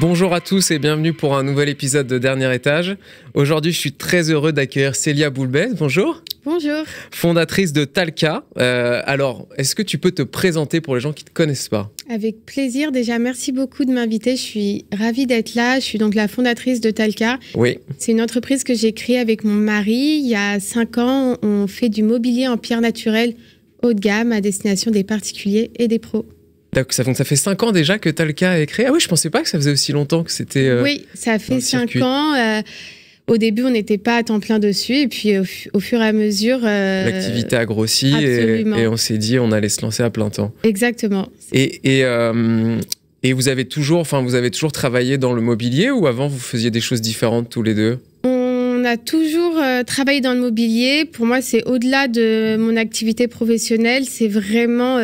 Bonjour à tous et bienvenue pour un nouvel épisode de Dernier Étage. Aujourd'hui, je suis très heureux d'accueillir Célia Boulbès. Bonjour. Bonjour. Fondatrice de Talka. Alors, est-ce que tu peux te présenter pour les gens qui ne te connaissent pas ? Avec plaisir. Déjà, merci beaucoup de m'inviter. Je suis ravie d'être là. Je suis donc la fondatrice de Talka. Oui. C'est une entreprise que j'ai créée avec mon mari. Il y a 5 ans, on fait du mobilier en pierre naturelle haut de gamme à destination des particuliers et des pros. Donc ça fait 5 ans déjà que Talka est créé. Ah oui, je pensais pas que ça faisait aussi longtemps que c'était. Oui, ça fait 5 ans. Au début, on n'était pas à temps plein dessus. Et puis, au fur et à mesure... l'activité a grossi et on s'est dit on allait se lancer à plein temps. Exactement. Et vous avez toujours travaillé dans le mobilier ou avant, vous faisiez des choses différentes tous les deux ? On a toujours travaillé dans le mobilier. Pour moi, c'est au-delà de mon activité professionnelle. C'est vraiment...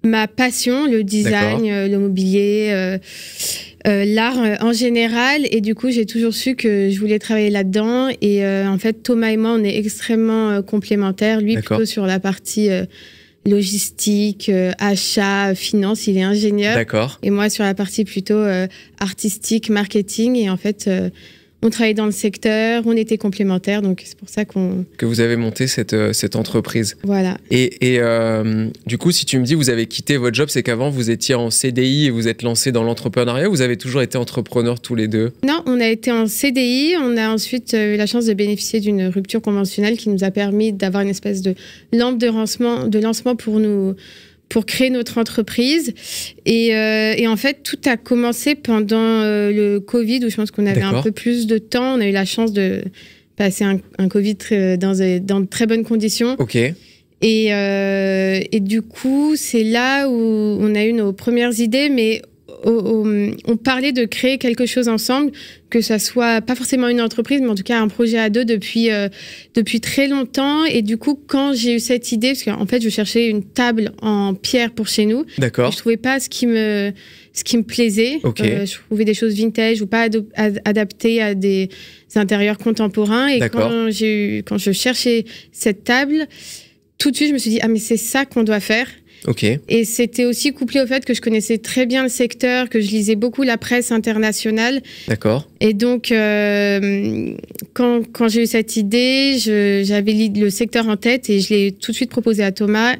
ma passion, le design, le mobilier, l'art en général. Et du coup, j'ai toujours su que je voulais travailler là-dedans. Et en fait, Thomas et moi, on est extrêmement complémentaires. Lui, plutôt sur la partie logistique, achat, finance. Il est ingénieur. D'accord. Et moi, sur la partie plutôt artistique, marketing. Et en fait... on travaillait dans le secteur, on était complémentaires, donc c'est pour ça que vous avez monté cette entreprise. Voilà. Et du coup, si tu me dis vous avez quitté votre job, c'est qu'avant vous étiez en CDI et vous êtes lancé dans l'entrepreneuriat, ou vous avez toujours été entrepreneurs tous les deux ? Non, on a été en CDI, on a ensuite eu la chance de bénéficier d'une rupture conventionnelle qui nous a permis d'avoir une espèce de lampe de lancement pour créer notre entreprise. Et en fait, tout a commencé pendant le Covid, où je pense qu'on avait un peu plus de temps. On a eu la chance de passer un Covid dans de très bonnes conditions. Ok. Et du coup, c'est là où on a eu nos premières idées, mais on parlait de créer quelque chose ensemble, que ça soit pas forcément une entreprise, mais en tout cas un projet à deux depuis très longtemps. Et du coup, quand j'ai eu cette idée, parce qu'en fait, je cherchais une table en pierre pour chez nous. D'accord. Je trouvais pas ce qui me plaisait. Okay. Je trouvais des choses vintage ou pas adaptées à des intérieurs contemporains. Et quand je cherchais cette table, tout de suite, je me suis dit, ah, mais c'est ça qu'on doit faire. Okay. Et c'était aussi couplé au fait que je connaissais très bien le secteur, que je lisais beaucoup la presse internationale. D'accord. Et donc, quand j'ai eu cette idée, j'avais le secteur en tête et je l'ai tout de suite proposé à Thomas.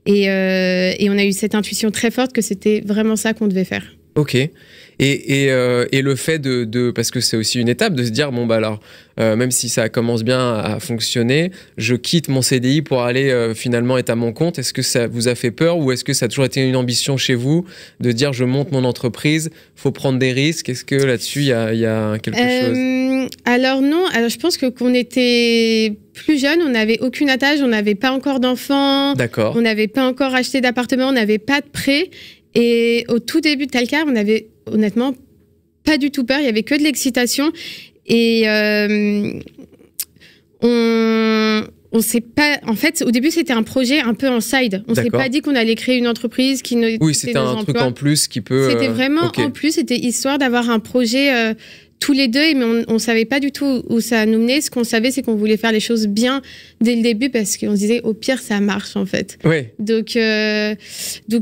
Et on a eu cette intuition très forte que c'était vraiment ça qu'on devait faire. Ok. Et le fait parce que c'est aussi une étape de se dire, bon, bah alors, même si ça commence bien à fonctionner, je quitte mon CDI pour aller finalement être à mon compte. Est-ce que ça vous a fait peur ou est-ce que ça a toujours été une ambition chez vous de dire, je monte mon entreprise, faut prendre des risques? Est-ce que là-dessus, il y a quelque chose? Alors non, je pense que quand on était plus jeune, on n'avait aucune attache, on n'avait pas encore d'enfants. D'accord. On n'avait pas encore acheté d'appartement, on n'avait pas de prêt. Et au tout début de Talka, on avait honnêtement pas du tout peur. Il y avait que de l'excitation. Et on s'est pas. En fait, au début, c'était un projet un peu en side. On s'est pas dit qu'on allait créer une entreprise qui ne. Oui, c'était un truc en plus qui peut. C'était vraiment en plus. C'était histoire d'avoir un projet tous les deux, mais on savait pas du tout où ça nous menait. Ce qu'on savait, c'est qu'on voulait faire les choses bien dès le début parce qu'on se disait au pire ça marche en fait. Oui. Donc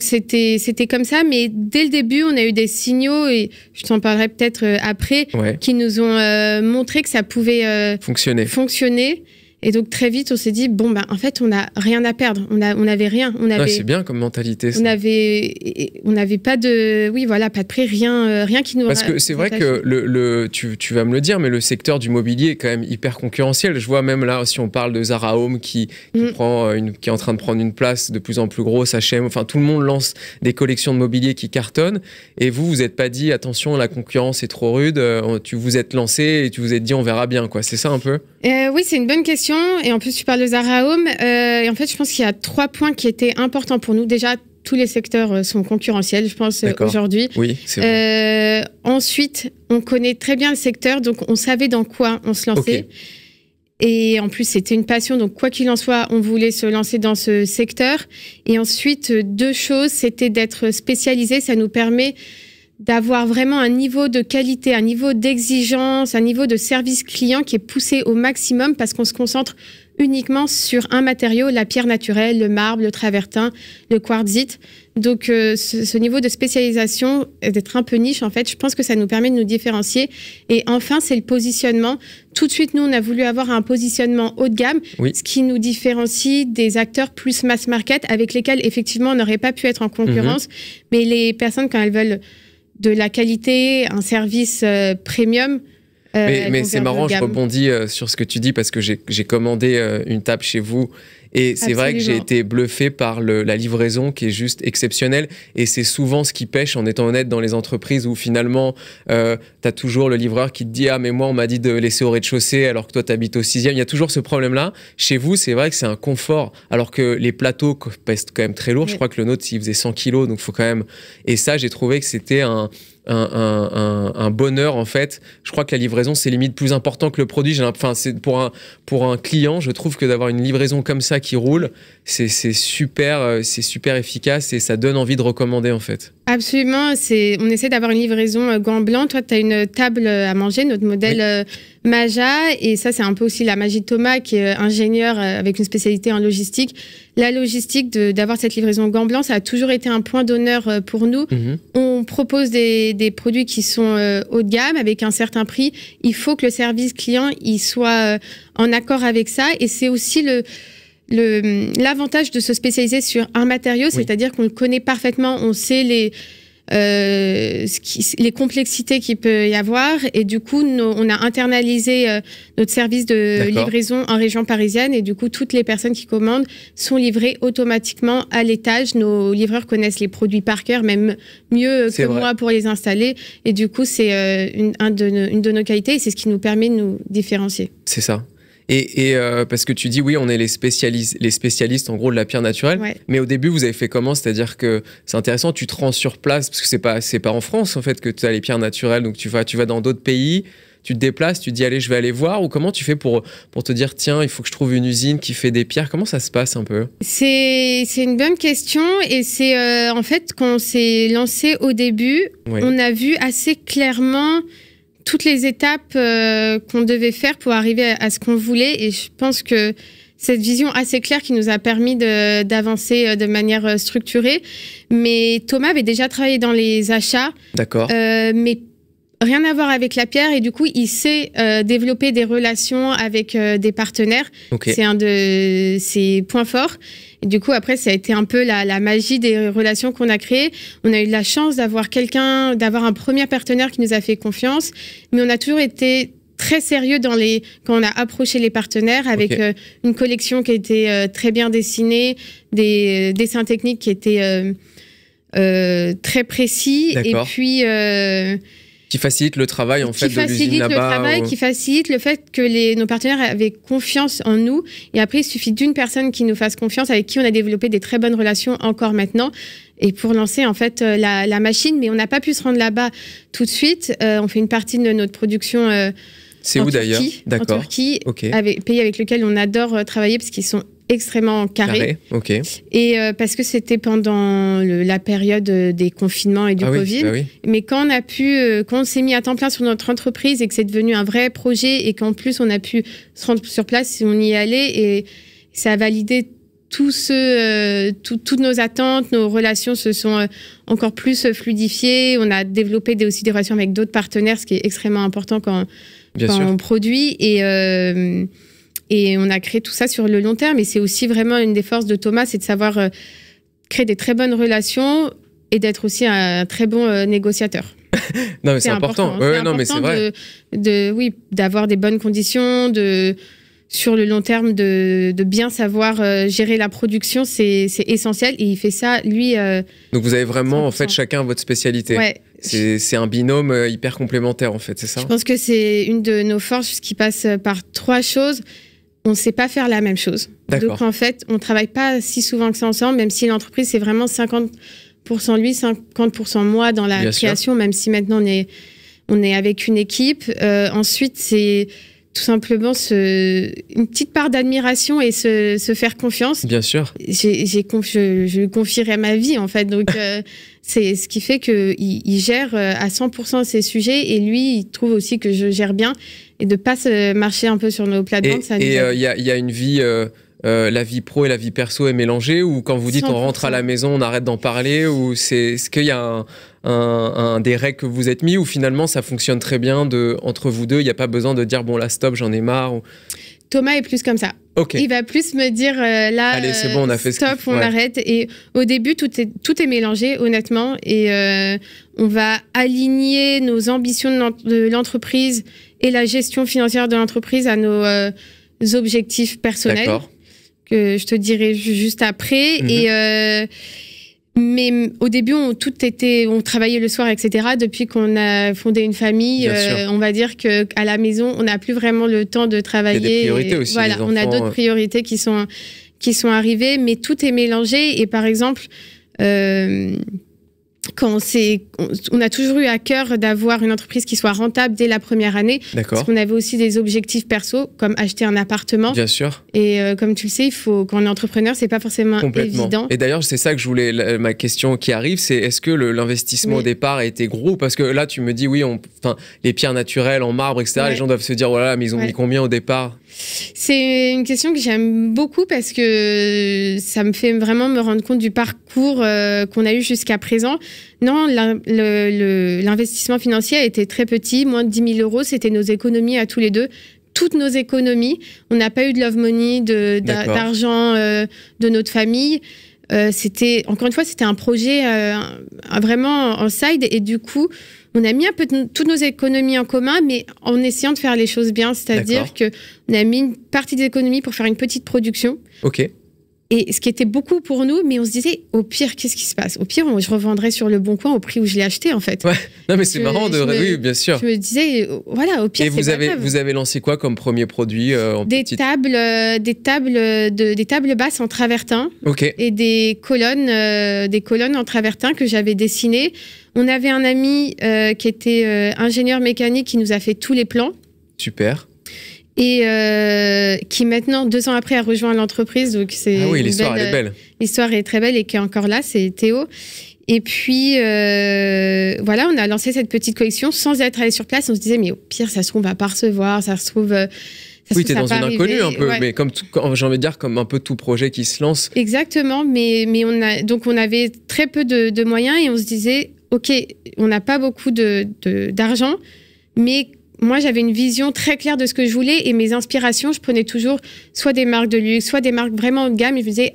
c'était comme ça, mais dès le début on a eu des signaux et je t'en parlerai peut-être après qui nous ont montré que ça pouvait fonctionner. Et donc très vite on s'est dit bon en fait on n'a rien à perdre, on n'avait rien, c'est bien comme mentalité ça. On n'avait pas de pas de prix, rien qui nous. Parce que c'est vrai que tu vas me le dire, mais le secteur du mobilier est quand même hyper concurrentiel. Je vois même là si on parle de Zara Home qui est en train de prendre une place de plus en plus grosse, H&M, enfin tout le monde lance des collections de mobilier qui cartonnent et vous êtes pas dit attention la concurrence est trop rude, tu vous êtes lancé et tu vous êtes dit on verra bien quoi, c'est ça un peu? Oui, c'est une bonne question. Et en plus, tu parles de Zara Home. Et en fait, je pense qu'il y a 3 points qui étaient importants pour nous. Déjà, tous les secteurs sont concurrentiels, je pense, aujourd'hui. Oui, c'est vrai. Ensuite, on connaît très bien le secteur, donc on savait dans quoi on se lançait. Et en plus, c'était une passion. Donc, quoi qu'il en soit, on voulait se lancer dans ce secteur. Et ensuite, 2 choses, c'était d'être spécialisé. Ça nous permet d'avoir vraiment un niveau de qualité, un niveau d'exigence, un niveau de service client qui est poussé au maximum parce qu'on se concentre uniquement sur un matériau, la pierre naturelle, le marbre, le travertin, le quartzite. Donc, ce niveau de spécialisation, d'être un peu niche, en fait, je pense que ça nous permet de nous différencier. Et enfin, c'est le positionnement. Tout de suite, nous, on a voulu avoir un positionnement haut de gamme, ce qui nous différencie des acteurs plus mass market avec lesquels, effectivement, on n'aurait pas pu être en concurrence. Mais les personnes, quand elles veulent de la qualité, un service premium, mais c'est marrant, je rebondis sur ce que tu dis parce que j'ai commandé une table chez vous et c'est vrai que j'ai été bluffé par la livraison qui est juste exceptionnelle et c'est souvent ce qui pêche, en étant honnête, dans les entreprises où finalement tu as toujours le livreur qui te dit « Ah mais moi on m'a dit de laisser au rez-de-chaussée alors que toi tu habites au 6e ». Il y a toujours ce problème-là. Chez vous, c'est vrai que c'est un confort alors que les plateaux pèsent quand même très lourd. Je crois que le nôtre, il faisait 100 kilos, donc faut quand même... Et ça, j'ai trouvé que c'était un bonheur en fait. Je crois que la livraison c'est limite plus important que le produit. Enfin, c'est pour un client, je trouve que d'avoir une livraison comme ça qui roule, c'est super efficace et ça donne envie de recommander en fait. Absolument, on essaie d'avoir une livraison gants blancs. Toi, tu as une table à manger, notre modèle Maja, et ça, c'est un peu aussi la magie de Thomas, qui est ingénieur avec une spécialité en logistique. La logistique, d'avoir cette livraison gants blancs, ça a toujours été un point d'honneur pour nous. On propose des produits qui sont haut de gamme, avec un certain prix. Il faut que le service client il soit en accord avec ça, et c'est aussi l'avantage de se spécialiser sur un matériau, c'est-à-dire qu'on le connaît parfaitement, on sait les complexités qu'il peut y avoir, et du coup on a internalisé notre service de livraison en région parisienne, et du coup toutes les personnes qui commandent sont livrées automatiquement à l'étage. Nos livreurs connaissent les produits par cœur, même mieux que moi pour les installer, et du coup c'est une de nos qualités, et c'est ce qui nous permet de nous différencier. C'est ça. Et parce que tu dis, oui, on est les spécialistes en gros de la pierre naturelle, mais au début, vous avez fait comment? C'est-à-dire que c'est intéressant, tu te rends sur place, parce que c'est pas en France en fait que tu as les pierres naturelles, donc tu vas dans d'autres pays, tu te déplaces, tu te dis, allez, je vais aller voir, ou comment tu fais pour te dire, tiens, il faut que je trouve une usine qui fait des pierres? Comment ça se passe un peu? C'est une bonne question, et c'est en fait, quand on s'est lancé au début, on a vu assez clairement toutes les étapes qu'on devait faire pour arriver à ce qu'on voulait, et je pense que cette vision assez claire qui nous a permis d'avancer de manière structurée. Mais Thomas avait déjà travaillé dans les achats, mais rien à voir avec la pierre, et du coup il sait développer des relations avec des partenaires. C'est un de ses points forts. Et du coup, après, ça a été un peu la magie des relations qu'on a créées. On a eu de la chance d'avoir un premier partenaire qui nous a fait confiance, mais on a toujours été très sérieux quand on a approché les partenaires avec une collection qui a été très bien dessinée, des dessins techniques qui étaient très précis, et puis qui facilite le travail en fait de l'usine là-bas. Qui facilite le fait que nos partenaires avaient confiance en nous. Et après, il suffit d'une personne qui nous fasse confiance, avec qui on a développé des très bonnes relations encore maintenant, et pour lancer en fait la machine. Mais on n'a pas pu se rendre là-bas tout de suite. On fait une partie de notre production c'est où d'ailleurs? En Turquie, pays avec lequel on adore travailler parce qu'ils sont extrêmement carré. Et parce que c'était pendant la période des confinements et du Covid. Mais quand on s'est mis à temps plein sur notre entreprise et que c'est devenu un vrai projet, et qu'en plus on a pu se rendre sur place, on y allait, et ça a validé toutes nos attentes, nos relations se sont encore plus fluidifiées. On a développé aussi des relations avec d'autres partenaires, ce qui est extrêmement important quand on produit. Et on a créé tout ça sur le long terme. Et c'est aussi vraiment une des forces de Thomas, c'est de savoir créer des très bonnes relations et d'être aussi un très bon négociateur. Non, mais c'est important. Mais c'est vrai. D'avoir des bonnes conditions, sur le long terme, de bien savoir gérer la production, c'est essentiel. Et il fait ça, lui... Donc vous avez vraiment, 100%. En fait, chacun votre spécialité. C'est un binôme hyper complémentaire, en fait, c'est ça? Je pense que c'est une de nos forces qui passe par 3 choses. On ne sait pas faire la même chose. Donc, en fait, on ne travaille pas si souvent que ça ensemble, même si l'entreprise, c'est vraiment 50% lui, 50% moi dans la création, même si maintenant on est avec une équipe. Ensuite, c'est tout simplement une petite part d'admiration et se faire confiance. Bien sûr. Je lui confierai ma vie, en fait. Donc, c'est ce qui fait qu'il gère à 100% ses sujets, et lui, il trouve aussi que je gère bien. et de pas se marcher un peu sur nos plates-bandes. Et il y a une vie, la vie pro et la vie perso est mélangée, ou quand vous dites 100%. On rentre à la maison, on arrête d'en parler, ou est-ce qu'il y a des règles que vous êtes mis, ou finalement ça fonctionne très bien entre vous deux, il n'y a pas besoin de dire bon là stop, j'en ai marre ou... Thomas est plus comme ça. Okay. Il va plus me dire là, allez, c'est bon, on a fait stop, on arrête. Et au début, tout est mélangé, honnêtement. Et on va aligner nos ambitions de l'entreprise et la gestion financière de l'entreprise à nos objectifs personnels. Que je te dirai juste après. Mais au début, on travaillait le soir, etc. Depuis qu'on a fondé une famille, on va dire qu'à la maison, on n'a plus vraiment le temps de travailler. Il y a des priorités aussi. Voilà, on a d'autres priorités qui sont arrivées, mais tout est mélangé. Et par exemple, on a toujours eu à cœur d'avoir une entreprise qui soit rentable dès la première année. Parce qu'on avait aussi des objectifs perso, comme acheter un appartement. Bien sûr. Et comme tu le sais, quand on est entrepreneur, c'est pas forcément évident. Et d'ailleurs, c'est ça que je voulais, ma question qui arrive, c'est est-ce que l'investissement au départ a été gros? Parce que là, tu me dis, oui, les pierres naturelles en marbre, etc., les gens doivent se dire, voilà, mais ils ont mis combien au départ? C'est une question que j'aime beaucoup parce que ça me fait vraiment me rendre compte du parcours qu'on a eu jusqu'à présent. Non, l'investissement financier a été très petit, moins de 10 000 €. C'était nos économies à tous les deux. Toutes nos économies. On n'a pas eu de love money, d'argent de notre famille. Encore une fois, c'était un projet vraiment en side. Et du coup, on a mis un peu toutes nos économies en commun, mais en essayant de faire les choses bien. C'est-à-dire qu'on a mis une partie des économies pour faire une petite production. OK. Et ce qui était beaucoup pour nous, mais on se disait, au pire, qu'est-ce qui se passe? Au pire, je revendrai sur le Bon Coin au prix où je l'ai acheté, en fait. Ouais. Non, mais c'est marrant oui, bien sûr. Je me disais, voilà, au pire, et vous avez lancé quoi comme premier produit des tables basses en travertin. OK. Et des colonnes en travertin que j'avais dessinées. On avait un ami qui était ingénieur mécanique qui nous a fait tous les plans. Super. Et qui maintenant, 2 ans après, a rejoint l'entreprise. Donc c'est l'histoire elle est belle. L'histoire est très belle et qui est encore là, c'est Théo. Et puis, voilà, on a lancé cette petite collection sans être allé sur place. On se disait, mais au pire, ça se trouve, on va pas recevoir, ça se trouve... oui, t'es dans une inconnue un peu, mais j'ai envie de dire, comme un peu tout projet qui se lance. Exactement, mais on avait très peu de moyens et on se disait, OK, on n'a pas beaucoup d'argent, mais... Moi, j'avais une vision très claire de ce que je voulais et mes inspirations, je prenais toujours soit des marques de luxe, soit des marques vraiment haut de gamme et je me disais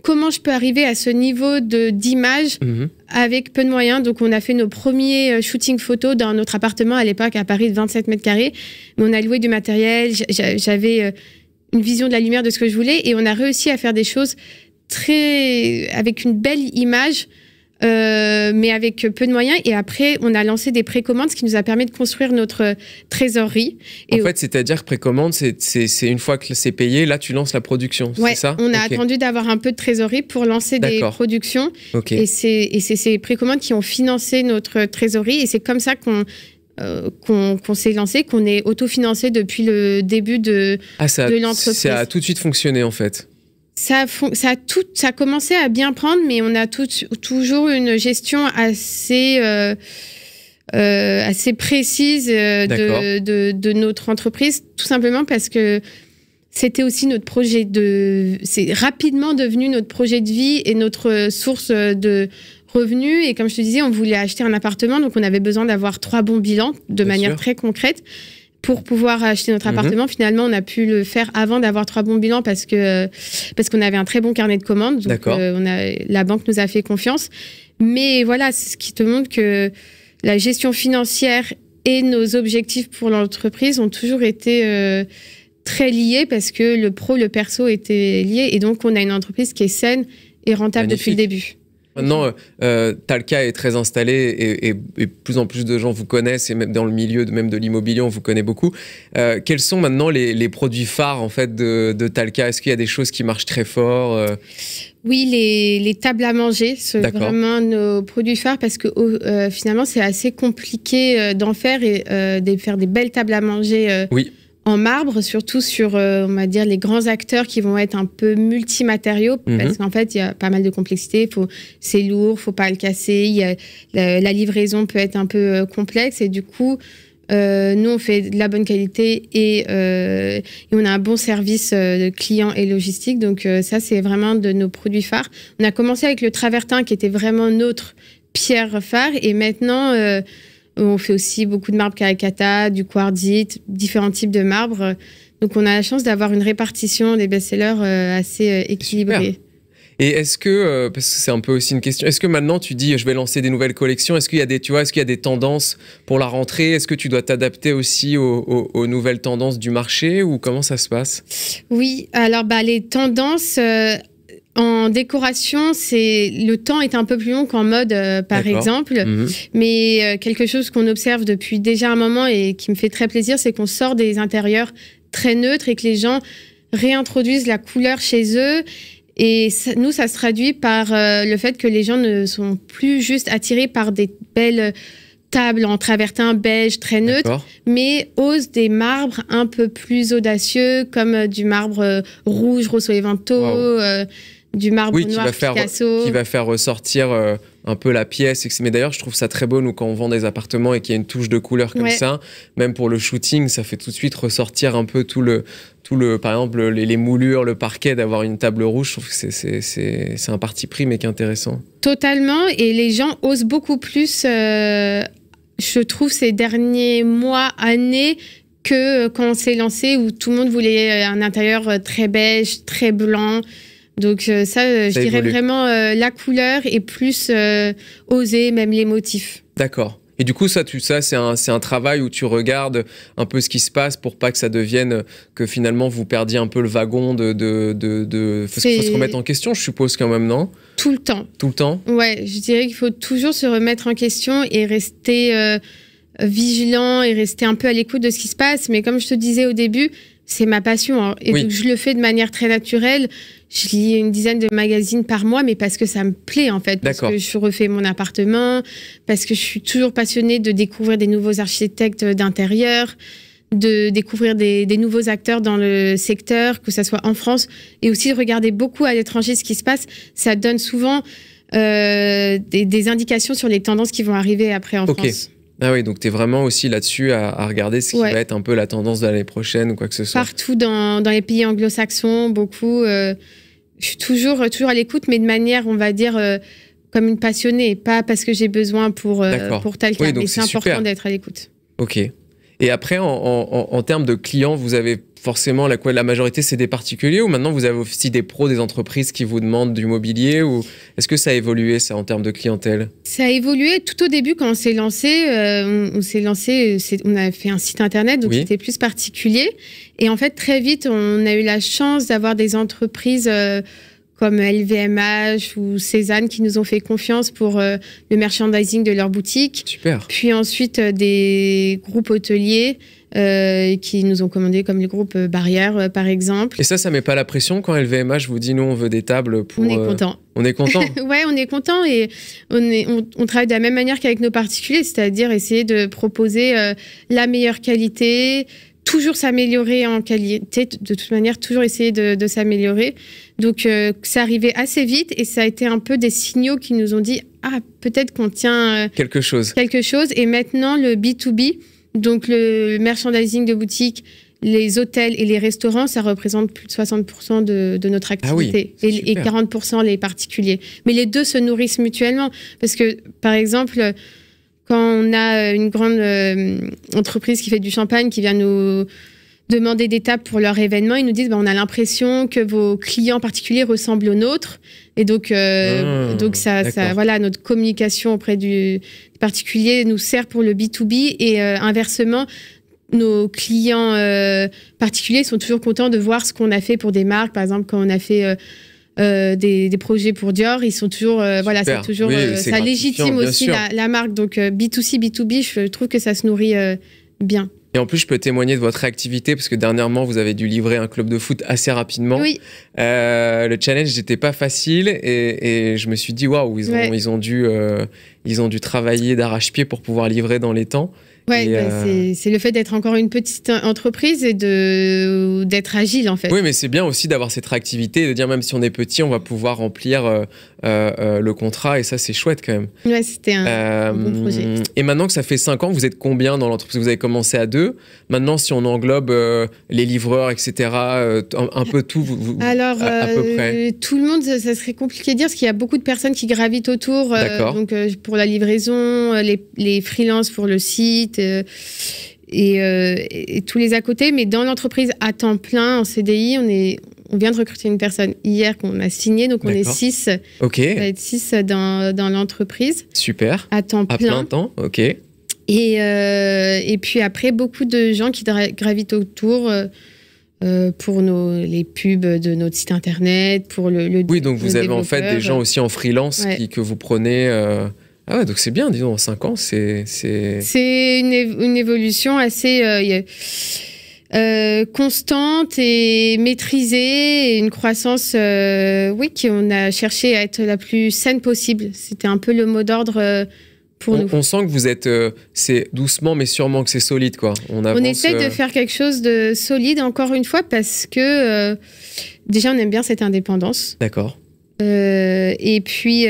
comment je peux arriver à ce niveau d'image avec peu de moyens. Donc, on a fait nos premiers shootings photos dans notre appartement à l'époque à Paris de 27 mètres carrés. Mais on a loué du matériel, j'avais une vision de la lumière de ce que je voulais et on a réussi à faire des choses avec une belle image. Mais avec peu de moyens. Et après, on a lancé des précommandes, ce qui nous a permis de construire notre trésorerie. Et en fait, c'est-à-dire que précommande, c'est une fois que c'est payé, là, tu lances la production, c'est ça? On a attendu d'avoir un peu de trésorerie pour lancer des productions. Et c'est ces précommandes qui ont financé notre trésorerie. Et c'est comme ça qu'on s'est lancé, qu'on est autofinancé depuis le début de l'entreprise. Ça a tout de suite fonctionné, en fait. Ça a commencé à bien prendre, mais on a toujours une gestion assez précise de notre entreprise, tout simplement parce que c'était aussi notre projet c'est rapidement devenu notre projet de vie et notre source de revenus. Et comme je te disais, on voulait acheter un appartement, donc on avait besoin d'avoir 3 bons bilans de manière très concrète. Pour pouvoir acheter notre appartement, finalement, on a pu le faire avant d'avoir 3 bons bilans parce qu'on avait un très bon carnet de commandes. Donc, la banque nous a fait confiance. Mais voilà, c'est ce qui te montre que la gestion financière et nos objectifs pour l'entreprise ont toujours été très liés parce que le pro, le perso étaient liés. Et donc, on a une entreprise qui est saine et rentable depuis le début. Maintenant, Talca est très installé et plus en plus de gens vous connaissent et même dans le milieu même de l'immobilier, on vous connaît beaucoup. Quels sont maintenant les produits phares en fait de Talca? Est-ce qu'il y a des choses qui marchent très fort? Oui, les tables à manger, c'est vraiment nos produits phares parce que finalement, c'est assez compliqué d'en faire et de faire des belles tables à manger. Oui. En marbre, surtout sur, on va dire, les grands acteurs qui vont être un peu multimatériaux, parce qu'en fait, il y a pas mal de complexité. C'est lourd, faut pas le casser. La livraison peut être un peu complexe et du coup, Nous, on fait de la bonne qualité et on a un bon service de client et logistique. Donc ça, c'est vraiment de nos produits phares. On a commencé avec le travertin qui était vraiment notre pierre phare. Et maintenant, on fait aussi beaucoup de marbre caricata, du quartzite, différents types de marbres. Donc on a la chance d'avoir une répartition des best-sellers assez équilibrée. Super. Et est-ce que, parce que c'est un peu aussi une question, est-ce que maintenant tu dis je vais lancer des nouvelles collections, est-ce qu'il y a des, tu vois, est-ce qu'il y a des tendances pour la rentrée, est-ce que tu dois t'adapter aussi aux nouvelles tendances du marché ou comment ça se passe? Oui, alors les tendances en décoration, le temps est un peu plus long qu'en mode par exemple, mais quelque chose qu'on observe depuis déjà un moment et qui me fait très plaisir, c'est qu'on sort des intérieurs très neutres et que les gens réintroduisent la couleur chez eux. Et ça, nous, ça se traduit par le fait que les gens ne sont plus juste attirés par des belles tables en travertin beige très neutre, mais osent des marbres un peu plus audacieux, comme du marbre rouge, Rosso Levanto, du marbre noir Picasso. Qui va faire ressortir un peu la pièce. Mais d'ailleurs, je trouve ça très beau, nous, quand on vend des appartements et qu'il y a une touche de couleur comme ça, même pour le shooting, ça fait tout de suite ressortir un peu tout le par exemple, les moulures, le parquet, d'avoir une table rouge. Je trouve que c'est un parti pris, mais qui est intéressant. Totalement. Et les gens osent beaucoup plus, je trouve, ces derniers mois, années, que quand on s'est lancé, où tout le monde voulait un intérieur très beige, très blanc. Donc ça je dirais vraiment la couleur et plus oser, même les motifs. D'accord. Et du coup, ça c'est un travail où tu regardes un peu ce qui se passe pour pas que ça devienne que finalement vous perdiez un peu le wagon faut se remettre en question, je suppose quand même, non? Tout le temps. Tout le temps? Ouais, je dirais qu'il faut toujours se remettre en question et rester vigilant et rester un peu à l'écoute de ce qui se passe. Mais comme je te disais au début, c'est ma passion. Hein. Et donc, je le fais de manière très naturelle. Je lis une dizaine de magazines par mois, mais parce que ça me plaît, en fait. Parce que je refais mon appartement, parce que je suis toujours passionnée de découvrir des nouveaux architectes d'intérieur, de découvrir des nouveaux acteurs dans le secteur, que ça soit en France, et aussi de regarder beaucoup à l'étranger ce qui se passe. Ça donne souvent des indications sur les tendances qui vont arriver après en France. Ah oui, donc tu es vraiment aussi là-dessus à regarder ce qui va être un peu la tendance de l'année prochaine ou quoi que ce soit. Partout dans les pays anglo-saxons, beaucoup. Je suis toujours à l'écoute, mais de manière, on va dire, comme une passionnée, pas parce que j'ai besoin pour tel cas. Mais c'est important d'être à l'écoute. Ok. Et après, en termes de clients, vous avez forcément la majorité, c'est des particuliers ou maintenant vous avez aussi des pros, des entreprises qui vous demandent du mobilier ou est-ce que ça a évolué ça en termes de clientèle? Ça a évolué tout au début quand on s'est lancé. On a fait un site internet, donc c'était plus particulier. Et en fait, très vite, on a eu la chance d'avoir des entreprises comme LVMH ou Cézanne qui nous ont fait confiance pour le merchandising de leur boutique. Super. Puis ensuite, des groupes hôteliers qui nous ont commandé, comme le groupe Barrière, par exemple. Et ça met pas la pression quand LVMH vous dit, nous, on veut des tables pour... On est content. On est content. Ouais, on est content et on travaille de la même manière qu'avec nos particuliers, c'est-à-dire essayer de proposer la meilleure qualité, toujours s'améliorer en qualité, de toute manière, toujours essayer de s'améliorer. Donc, ça arrivait assez vite et ça a été un peu des signaux qui nous ont dit « Ah, peut-être qu'on tient quelque chose ». Et maintenant, le B2B, donc le merchandising de boutique, les hôtels et les restaurants, ça représente plus de 60% de notre activité. Ah oui, et 40% les particuliers. Mais les deux se nourrissent mutuellement. Parce que, par exemple, quand on a une grande entreprise qui fait du champagne qui vient nous demander des tables pour leur événement, ils nous disent on a l'impression que vos clients particuliers ressemblent aux nôtres. Et donc, voilà, notre communication auprès du particulier nous sert pour le B2B et inversement, nos clients particuliers sont toujours contents de voir ce qu'on a fait pour des marques. Par exemple, quand on a fait des projets pour Dior, ils sont toujours c'est toujours ça légitime aussi la marque. Donc B2C, B2B, je trouve que ça se nourrit bien. Et en plus, je peux témoigner de votre réactivité parce que dernièrement, vous avez dû livrer un club de foot assez rapidement. Oui. Le challenge n'était pas facile et je me suis dit waouh, ils ont dû travailler d'arrache-pied pour pouvoir livrer dans les temps. Ouais, c'est le fait d'être encore une petite entreprise et d'être agile en fait. Oui, mais c'est bien aussi d'avoir cette réactivité, de dire même si on est petit, on va pouvoir remplir le contrat et ça c'est chouette quand même. Ouais, c'était un bon projet. Et maintenant que ça fait 5 ans, vous êtes combien dans l'entreprise? Vous avez commencé à 2. Maintenant, si on englobe les livreurs, etc., un peu tout, alors, à peu près. Tout le monde, ça serait compliqué de dire parce qu'il y a beaucoup de personnes qui gravitent autour. Donc pour la livraison, les freelances pour le site. Et tous les à côté, mais dans l'entreprise à temps plein, en CDI, on vient de recruter une personne hier qu'on a signé, donc on est 6. Ok. On va être 6 dans l'entreprise. Super. À temps plein. À plein temps, ok. Et puis après, beaucoup de gens qui gravitent autour pour les pubs de notre site internet, pour le Oui, donc vous avez en fait des gens aussi en freelance que vous prenez... Ah ouais, donc c'est bien, disons, en 5 ans, c'est... C'est une évolution assez constante et maîtrisée, et une croissance, oui, qu'on a cherché à être la plus saine possible. C'était un peu le mot d'ordre pour nous. On sent que vous êtes... c'est doucement, mais sûrement que c'est solide, quoi. On essaie de faire quelque chose de solide, encore une fois, parce que déjà, on aime bien cette indépendance. D'accord. Et puis,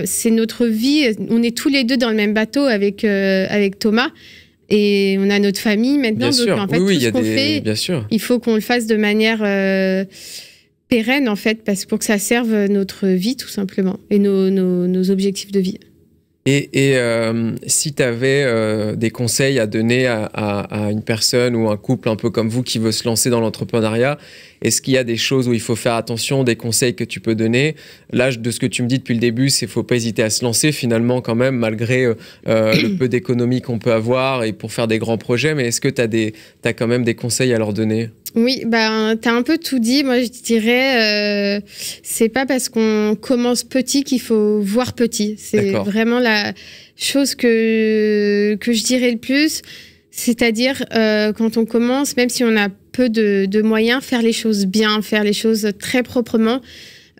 c'est notre vie. On est tous les deux dans le même bateau avec Thomas. Et on a notre famille maintenant. Bien donc, sûr. en fait, oui, tout ce qu'on fait, bien sûr. il faut qu'on le fasse de manière pérenne, en fait, pour que ça serve notre vie, tout simplement, et nos objectifs de vie. Et si tu avais des conseils à donner à une personne ou un couple un peu comme vous qui veut se lancer dans l'entrepreneuriat, est-ce qu'il y a des choses où il faut faire attention, des conseils que tu peux donner? Là, de ce que tu me dis depuis le début, c'est qu'il ne faut pas hésiter à se lancer finalement quand même, malgré le peu d'économie qu'on peut avoir et pour faire des grands projets. Mais est-ce que tu as quand même des conseils à leur donner? Oui, ben, tu as un peu tout dit. Moi, je dirais, c'est pas parce qu'on commence petit qu'il faut voir petit. C'est vraiment la chose que je dirais le plus. C'est-à-dire, quand on commence, même si on a peu de moyens, faire les choses bien, faire les choses très proprement,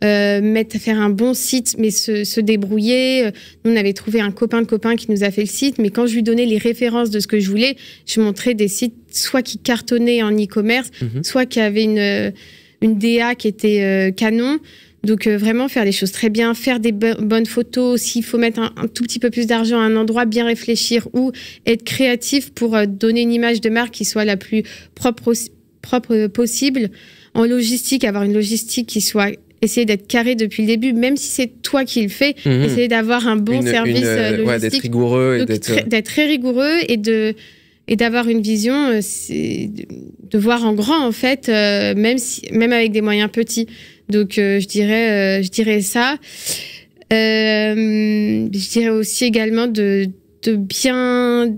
faire un bon site, mais se débrouiller. Nous, on avait trouvé un copain de copain qui nous a fait le site, mais quand je lui donnais les références de ce que je voulais, je montrais des sites soit qui cartonnaient en e-commerce, soit qui avaient une DA qui était canon. Donc vraiment faire les choses très bien, faire des bonnes photos. S'il faut mettre un tout petit peu plus d'argent à un endroit, bien réfléchir, ou être créatif pour donner une image de marque qui soit la plus propre possible. En logistique, avoir une logistique qui soit... Essayer d'être carré depuis le début, même si c'est toi qui le fais, essayer d'avoir un bon service logistique. Ouais, d'être rigoureux. Donc, d'être très rigoureux et d'avoir une vision, de voir en grand, en fait, même avec des moyens petits. Donc, je dirais ça. Je dirais aussi également de bien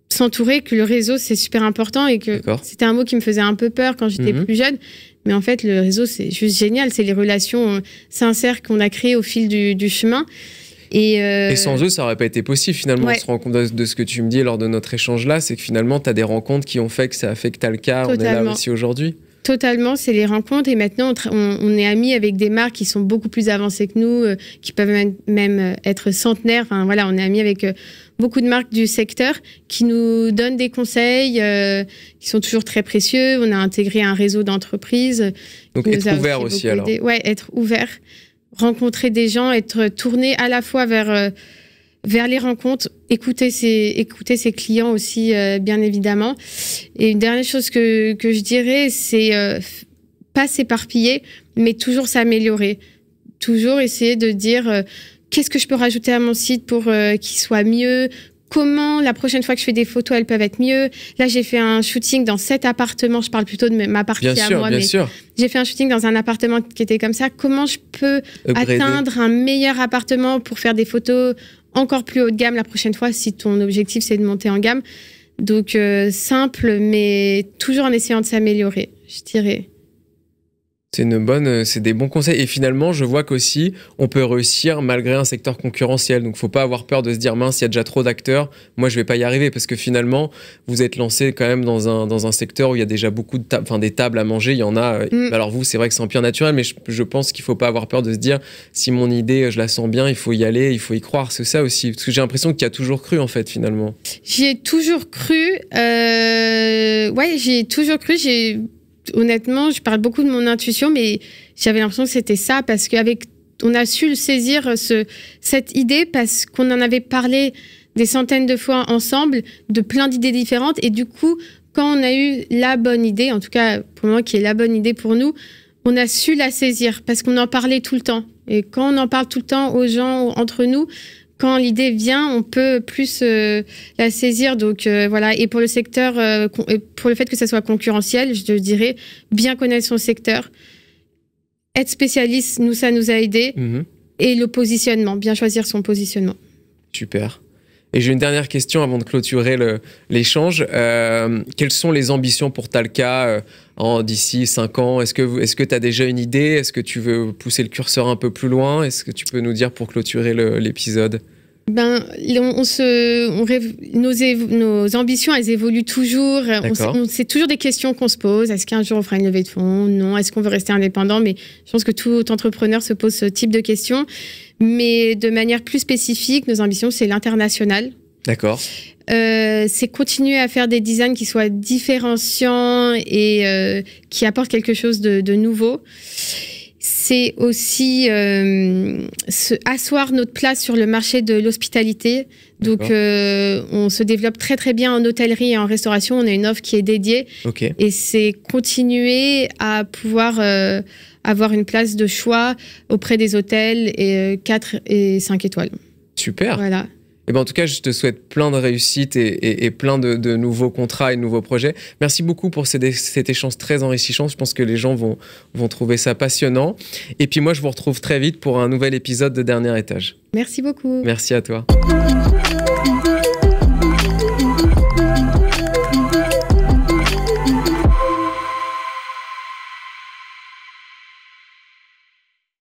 s'entourer, que le réseau, c'est super important, et que c'était un mot qui me faisait un peu peur quand j'étais plus jeune. Mais en fait, le réseau, c'est juste génial. C'est les relations sincères qu'on a créées au fil du chemin. Et sans eux, ça n'aurait pas été possible, finalement. On se rend compte de ce que tu me dis lors de notre échange là, c'est que finalement, tu as des rencontres qui ont fait que ça a fait que tu as le cas. Totalement. On est là aussi aujourd'hui. Totalement, c'est les rencontres. Et maintenant, on est amis avec des marques qui sont beaucoup plus avancées que nous, qui peuvent même être centenaires. Enfin, voilà, on est amis avec beaucoup de marques du secteur qui nous donnent des conseils qui sont toujours très précieux. On a intégré un réseau d'entreprises. Donc, être ouvert aussi, alors. Ouais, être ouvert. Rencontrer des gens, être tourné à la fois vers les rencontres, écouter ses clients aussi, bien évidemment. Et une dernière chose que je dirais, c'est pas s'éparpiller, mais toujours s'améliorer. Toujours essayer de dire qu'est-ce que je peux rajouter à mon site pour qu'il soit mieux. Comment, la prochaine fois que je fais des photos, elles peuvent être mieux. Là, j'ai fait un shooting dans 7 appartements. Je parle plutôt de ma partie à moi. Bien sûr. J'ai fait un shooting dans un appartement qui était comme ça. Comment je peux atteindre un meilleur appartement pour faire des photos encore plus haut de gamme la prochaine fois, si ton objectif, c'est de monter en gamme. Donc, simple, mais toujours en essayant de s'améliorer, je dirais. C'est des bons conseils. Et finalement, je vois qu'aussi, on peut réussir malgré un secteur concurrentiel. Donc, faut pas avoir peur de se dire, mince, il y a déjà trop d'acteurs, moi, je vais pas y arriver. Parce que finalement, vous êtes lancé quand même dans un secteur où il y a déjà beaucoup de des tables à manger. Il y en a. Alors, vous, c'est vrai que c'est en pire naturel, mais je pense qu'il faut pas avoir peur de se dire, si mon idée, je la sens bien, il faut y aller, il faut y croire. C'est ça aussi. Parce que j'ai l'impression qu'il y a toujours cru, en fait, finalement. J'y ai toujours cru. Ouais, j'y ai toujours cru. Honnêtement, je parle beaucoup de mon intuition, mais j'avais l'impression que c'était ça, parce on a su saisir cette idée parce qu'on en avait parlé des centaines de fois ensemble, de plein d'idées différentes. Et du coup, quand on a eu la bonne idée, en tout cas pour moi qui est la bonne idée pour nous, on a su la saisir parce qu'on en parlait tout le temps. Et quand on en parle tout le temps aux gens, entre nous, quand l'idée vient, on peut plus la saisir. Donc voilà. Et pour le secteur, pour le fait que ça soit concurrentiel, je dirais bien connaître son secteur, être spécialiste, ça nous a aidé. Et le positionnement, bien choisir son positionnement. Super. Et j'ai une dernière question avant de clôturer l'échange. Quelles sont les ambitions pour Talca d'ici 5 ans? Est-ce que tu as déjà une idée? Est-ce que tu veux pousser le curseur un peu plus loin? Est-ce que tu peux nous dire pour clôturer l'épisode? Nos ambitions, elles évoluent toujours. C'est toujours des questions qu'on se pose. Est-ce qu'un jour on fera une levée de fonds? Non. Est-ce qu'on veut rester indépendant? Mais je pense que tout entrepreneur se pose ce type de questions. Mais de manière plus spécifique, nos ambitions, c'est l'international. D'accord. C'est continuer à faire des designs qui soient différenciants et qui apportent quelque chose de nouveau. C'est aussi asseoir notre place sur le marché de l'hospitalité. Donc, on se développe très, très bien en hôtellerie et en restauration. On a une offre qui est dédiée. Okay. Et c'est continuer à pouvoir avoir une place de choix auprès des hôtels 4 et 5 étoiles. Super. Voilà. Et ben en tout cas, je te souhaite plein de réussites et plein de nouveaux contrats et de nouveaux projets. Merci beaucoup pour cet échange très enrichissant. Je pense que les gens vont trouver ça passionnant. Et puis moi, je vous retrouve très vite pour un nouvel épisode de Dernier Étage. Merci beaucoup. Merci à toi.